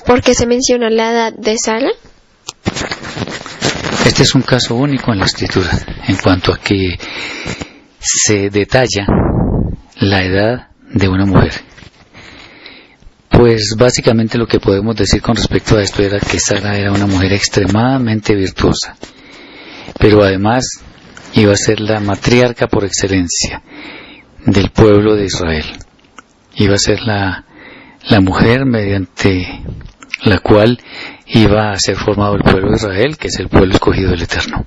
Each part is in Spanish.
¿Por qué se menciona la edad de Sara? Este es un caso único en la Escritura, en cuanto a que se detalla la edad de una mujer. Pues básicamente lo que podemos decir con respecto a esto era que Sara era una mujer extremadamente virtuosa, pero además iba a ser la matriarca por excelencia del pueblo de Israel. Iba a ser la mujer mediante la cual iba a ser formado el pueblo de Israel, que es el pueblo escogido del Eterno.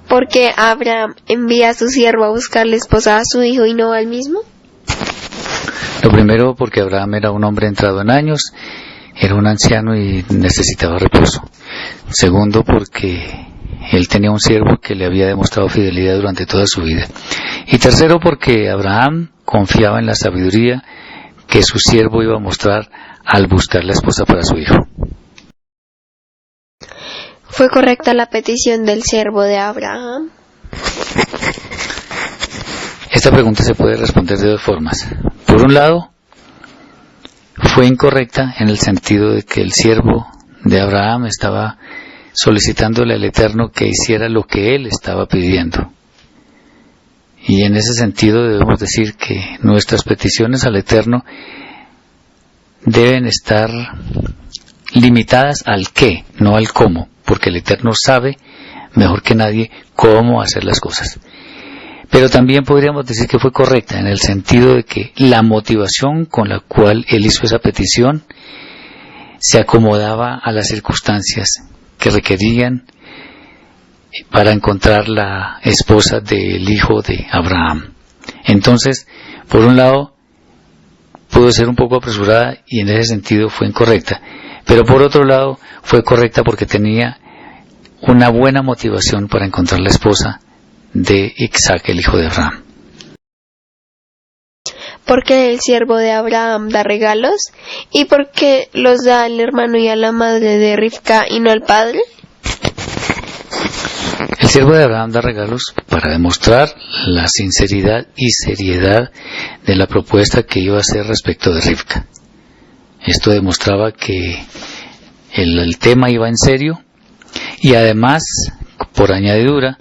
¿Por qué Abraham envía a su siervo a buscarle esposa a su hijo y no al mismo? Lo primero, porque Abraham era un hombre entrado en años, era un anciano y necesitaba reposo. Segundo, porque él tenía un siervo que le había demostrado fidelidad durante toda su vida. Y tercero, porque Abraham confiaba en la sabiduría que su siervo iba a mostrar al buscar la esposa para su hijo. ¿Fue correcta la petición del siervo de Abraham? Esta pregunta se puede responder de dos formas. Por un lado, fue incorrecta en el sentido de que el siervo de Abraham estaba solicitándole al Eterno que hiciera lo que él estaba pidiendo. Y en ese sentido debemos decir que nuestras peticiones al Eterno deben estar limitadas al qué, no al cómo, porque el Eterno sabe mejor que nadie cómo hacer las cosas. Pero también podríamos decir que fue correcta en el sentido de que la motivación con la cual él hizo esa petición se acomodaba a las circunstancias que requerían para encontrar la esposa del hijo de Abraham. Entonces, por un lado, pudo ser un poco apresurada y en ese sentido fue incorrecta, pero por otro lado fue correcta porque tenía una buena motivación para encontrar la esposa de Isaac, el hijo de Abraham. ¿Por qué el siervo de Abraham da regalos? ¿Y por qué los da al hermano y a la madre de Rivka y no al padre? El siervo de Abraham da regalos para demostrar la sinceridad y seriedad de la propuesta que iba a hacer respecto de Rivka. Esto demostraba que el tema iba en serio y además, por añadidura,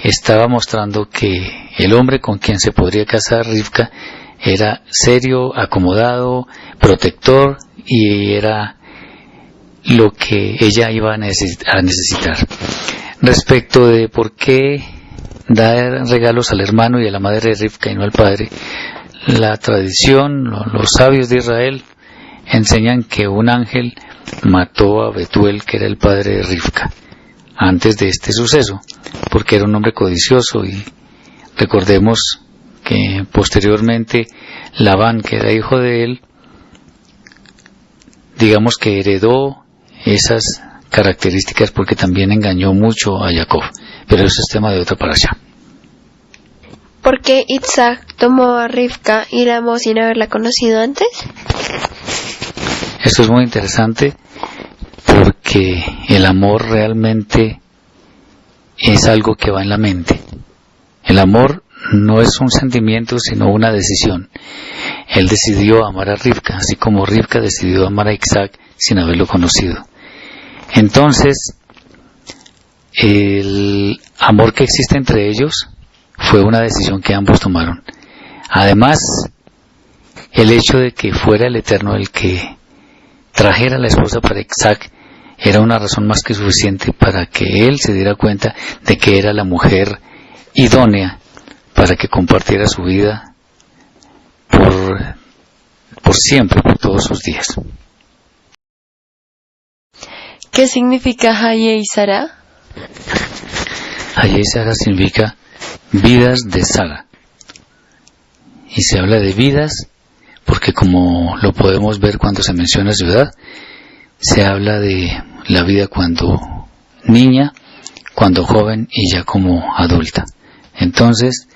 estaba mostrando que el hombre con quien se podría casar Rivka era serio, acomodado, protector y era lo que ella iba a necesitar. Respecto de por qué dar regalos al hermano y a la madre de Rivka y no al padre, la tradición, los sabios de Israel enseñan que un ángel mató a Betuel, que era el padre de Rivka, antes de este suceso, porque era un hombre codicioso. Y recordemos que posteriormente Labán, que era hijo de él, digamos que heredó esas características porque también engañó mucho a Jacob, pero eso es tema de otra parasha. ¿Por qué Isaac tomó a Rivka y la amó sin haberla conocido antes? Esto es muy interesante porque el amor realmente es algo que va en la mente. El amor no es un sentimiento sino una decisión. Él decidió amar a Rivka, así como Rivka decidió amar a Isaac sin haberlo conocido. Entonces, el amor que existe entre ellos fue una decisión que ambos tomaron. Además, el hecho de que fuera el Eterno el que trajera la esposa para Isaac era una razón más que suficiente para que él se diera cuenta de que era la mujer idónea para que compartiera su vida por siempre, por todos sus días. ¿Qué significa Haye y Sara? Haye y Sara significa vidas de Sara. Y se habla de vidas porque, como lo podemos ver cuando se menciona ciudad, se habla de la vida cuando niña, cuando joven y ya como adulta. Entonces,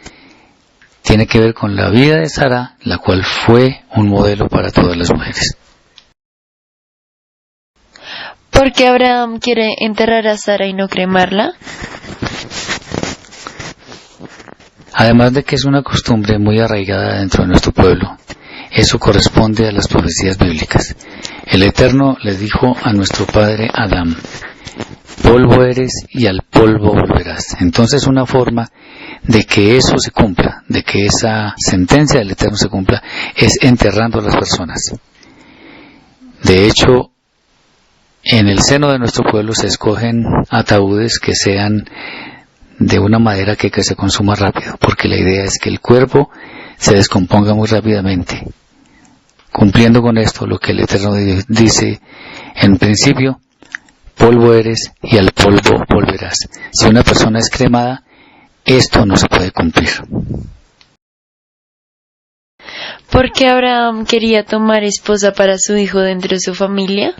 tiene que ver con la vida de Sara, la cual fue un modelo para todas las mujeres. ¿Por qué Abraham quiere enterrar a Sara y no cremarla? Además de que es una costumbre muy arraigada dentro de nuestro pueblo, eso corresponde a las profecías bíblicas. El Eterno le dijo a nuestro padre Adán: polvo eres y al polvo volverás. Entonces una forma de que eso se cumpla, de que esa sentencia del Eterno se cumpla, es enterrando a las personas. De hecho, en el seno de nuestro pueblo se escogen ataúdes que sean de una madera que se consuma rápido, porque la idea es que el cuerpo se descomponga muy rápidamente. Cumpliendo con esto lo que el Eterno dice en principio: polvo eres y al polvo volverás. Si una persona es cremada, esto no se puede cumplir. ¿Por qué Abraham quería tomar esposa para su hijo dentro de su familia?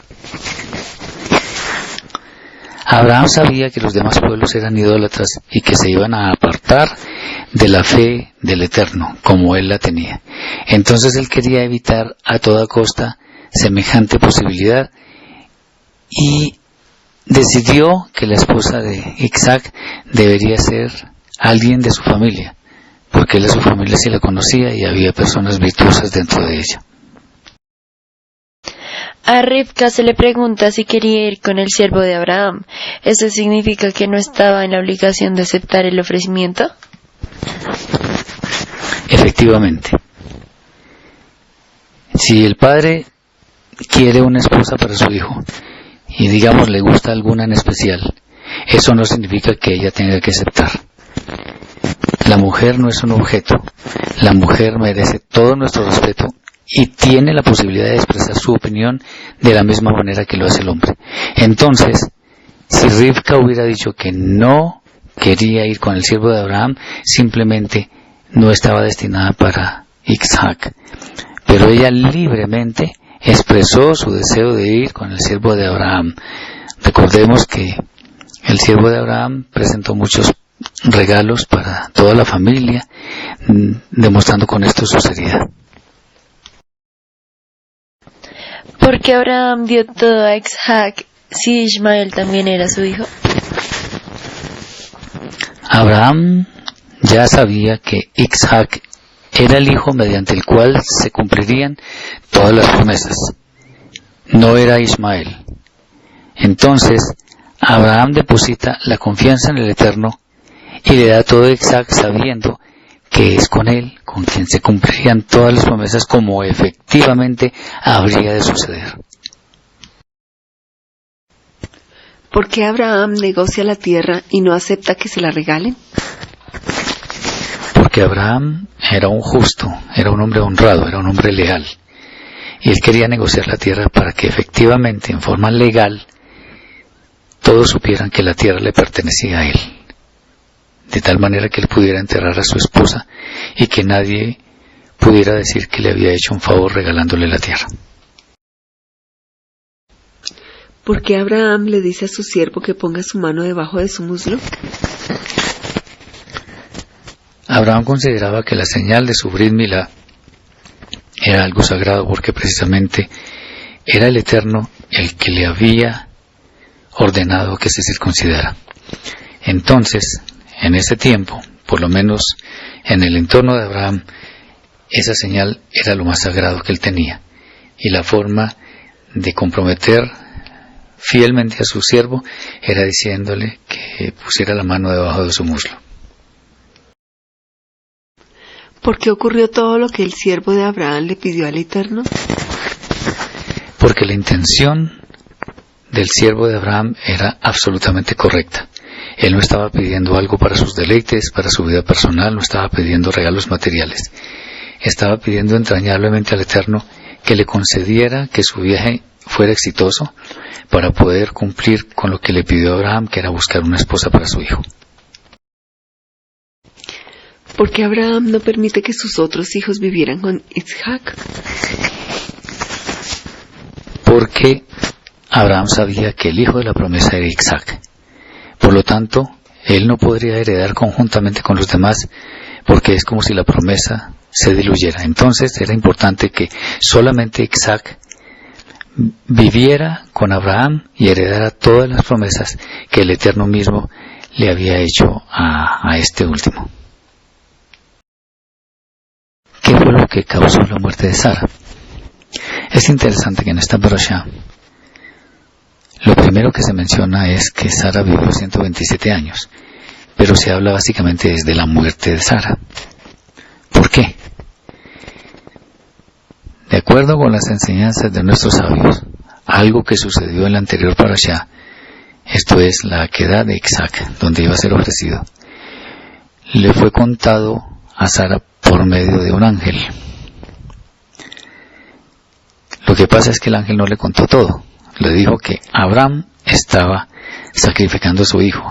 Abraham sabía que los demás pueblos eran idólatras y que se iban a apartar de la fe del Eterno, como él la tenía. Entonces él quería evitar a toda costa semejante posibilidad y decidió que la esposa de Isaac debería ser alguien de su familia, porque él a su familia sí la conocía y había personas virtuosas dentro de ella. A Rivka se le pregunta si quería ir con el siervo de Abraham. ¿Eso significa que no estaba en la obligación de aceptar el ofrecimiento? Efectivamente. Si el padre quiere una esposa para su hijo y digamos le gusta alguna en especial, eso no significa que ella tenga que aceptar. La mujer no es un objeto. La mujer merece todo nuestro respeto y tiene la posibilidad de expresar su opinión de la misma manera que lo hace el hombre. Entonces, si Rivka hubiera dicho que no quería ir con el siervo de Abraham, simplemente no estaba destinada para Isaac. Pero ella libremente expresó su deseo de ir con el siervo de Abraham. Recordemos que el siervo de Abraham presentó muchos regalos para toda la familia, demostrando con esto su seriedad. ¿Por qué Abraham dio todo a Isaac si Ismael también era su hijo? Abraham ya sabía que Isaac era el hijo mediante el cual se cumplirían todas las promesas. No era Ismael. Entonces, Abraham deposita la confianza en el Eterno y le da todo a Isaac sabiendo que es con él con quien se cumplirían todas las promesas, como efectivamente habría de suceder. ¿Por qué Abraham negocia la tierra y no acepta que se la regalen? Porque Abraham era un justo, era un hombre honrado, era un hombre leal. Y él quería negociar la tierra para que efectivamente, en forma legal, todos supieran que la tierra le pertenecía a él. De tal manera que él pudiera enterrar a su esposa y que nadie pudiera decir que le había hecho un favor regalándole la tierra. ¿Por qué Abraham le dice a su siervo que ponga su mano debajo de su muslo? Abraham consideraba que la señal de su Brit Milá era algo sagrado, porque precisamente era el Eterno el que le había ordenado que se circuncidara. Entonces, en ese tiempo, por lo menos en el entorno de Abraham, esa señal era lo más sagrado que él tenía. Y la forma de comprometer fielmente a su siervo era diciéndole que pusiera la mano debajo de su muslo. ¿Por qué ocurrió todo lo que el siervo de Abraham le pidió al Eterno? Porque la intención del siervo de Abraham era absolutamente correcta. Él no estaba pidiendo algo para sus deleites, para su vida personal, no estaba pidiendo regalos materiales. Estaba pidiendo entrañablemente al Eterno que le concediera que su viaje fuera exitoso para poder cumplir con lo que le pidió a Abraham, que era buscar una esposa para su hijo. ¿Por qué Abraham no permite que sus otros hijos vivieran con Isaac? Porque Abraham sabía que el hijo de la promesa era Isaac. Por lo tanto, él no podría heredar conjuntamente con los demás, porque es como si la promesa se diluyera. Entonces era importante que solamente Isaac viviera con Abraham y heredara todas las promesas que el Eterno mismo le había hecho a este último. ¿Qué fue lo que causó la muerte de Sara? Es interesante que en esta parashá lo primero que se menciona es que Sara vivió 127 años, pero se habla básicamente desde la muerte de Sara. ¿Por qué? De acuerdo con las enseñanzas de nuestros sabios, algo que sucedió en la anterior parashá, esto es la Akedah de Isaac, donde iba a ser ofrecido, le fue contado a Sara por medio de un ángel. Lo que pasa es que el ángel no le contó todo. Le dijo que Abraham estaba sacrificando a su hijo,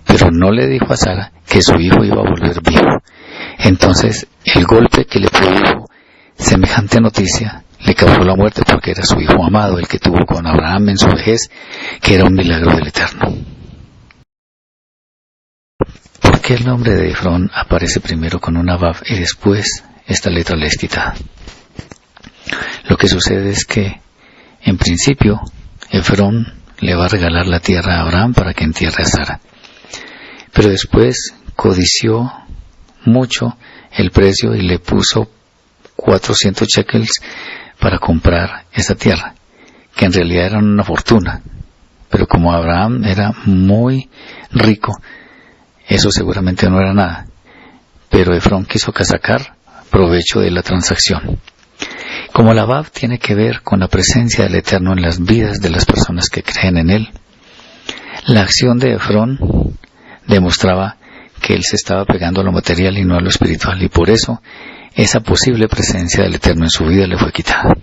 pero no le dijo a Sara que su hijo iba a volver vivo. Entonces, el golpe que le produjo semejante noticia le causó la muerte, porque era su hijo amado, el que tuvo con Abraham en su vejez, que era un milagro del Eterno. ¿Por qué el nombre de Efrón aparece primero con una Vav y después esta letra le es quitada? Lo que sucede es que, en principio, Efrón le va a regalar la tierra a Abraham para que entierre a Sara. Pero después codició mucho el precio y le puso 400 shekels para comprar esa tierra, que en realidad era una fortuna. Pero como Abraham era muy rico, eso seguramente no era nada. Pero Efrón quiso sacar provecho de la transacción. Como la Vav tiene que ver con la presencia del Eterno en las vidas de las personas que creen en Él, la acción de Efrón demostraba que él se estaba pegando a lo material y no a lo espiritual, y por eso esa posible presencia del Eterno en su vida le fue quitada.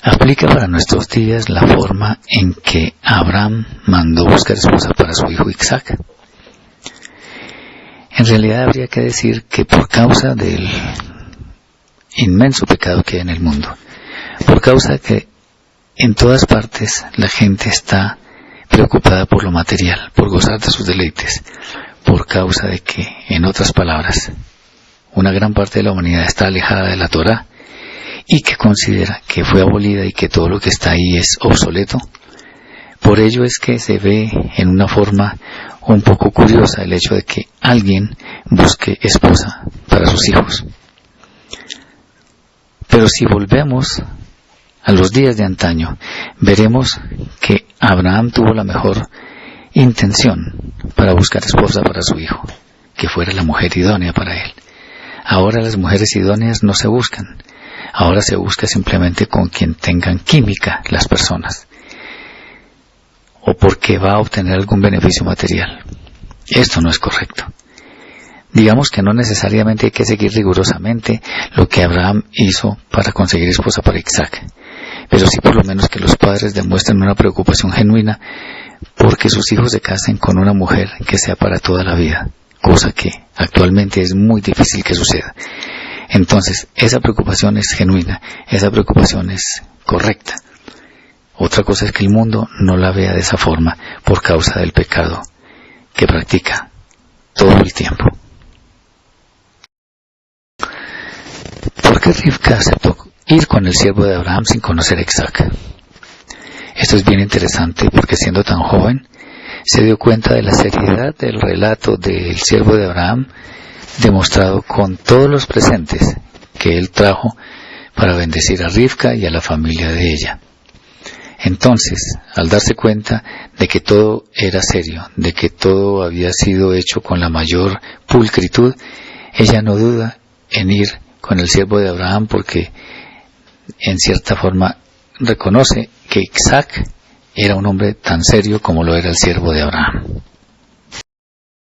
Aplica para nuestros días la forma en que Abraham mandó buscar esposa para su hijo Isaac. En realidad habría que decir que por causa del inmenso pecado que hay en el mundo, por causa de que en todas partes la gente está preocupada por lo material, por gozar de sus deleites, por causa de que, en otras palabras, una gran parte de la humanidad está alejada de la Torá y que considera que fue abolida y que todo lo que está ahí es obsoleto. Por ello es que se ve en una forma un poco curiosa el hecho de que alguien busque esposa para sus hijos. Pero si volvemos a los días de antaño, veremos que Abraham tuvo la mejor intención para buscar esposa para su hijo, que fuera la mujer idónea para él. Ahora las mujeres idóneas no se buscan, ahora se busca simplemente con quien tengan química las personas, o porque va a obtener algún beneficio material. Esto no es correcto. Digamos que no necesariamente hay que seguir rigurosamente lo que Abraham hizo para conseguir esposa para Isaac, pero sí por lo menos que los padres demuestren una preocupación genuina porque sus hijos se casen con una mujer que sea para toda la vida, cosa que actualmente es muy difícil que suceda. Entonces, esa preocupación es genuina, esa preocupación es correcta. Otra cosa es que el mundo no la vea de esa forma por causa del pecado que practica todo el tiempo. ¿Por qué Rivka aceptó ir con el siervo de Abraham sin conocer a Isaac? Esto es bien interesante porque siendo tan joven se dio cuenta de la seriedad del relato del siervo de Abraham, demostrado con todos los presentes que él trajo para bendecir a Rivka y a la familia de ella. Entonces, al darse cuenta de que todo era serio, de que todo había sido hecho con la mayor pulcritud, ella no duda en ir con el siervo de Abraham porque en cierta forma reconoce que Isaac era un hombre tan serio como lo era el siervo de Abraham.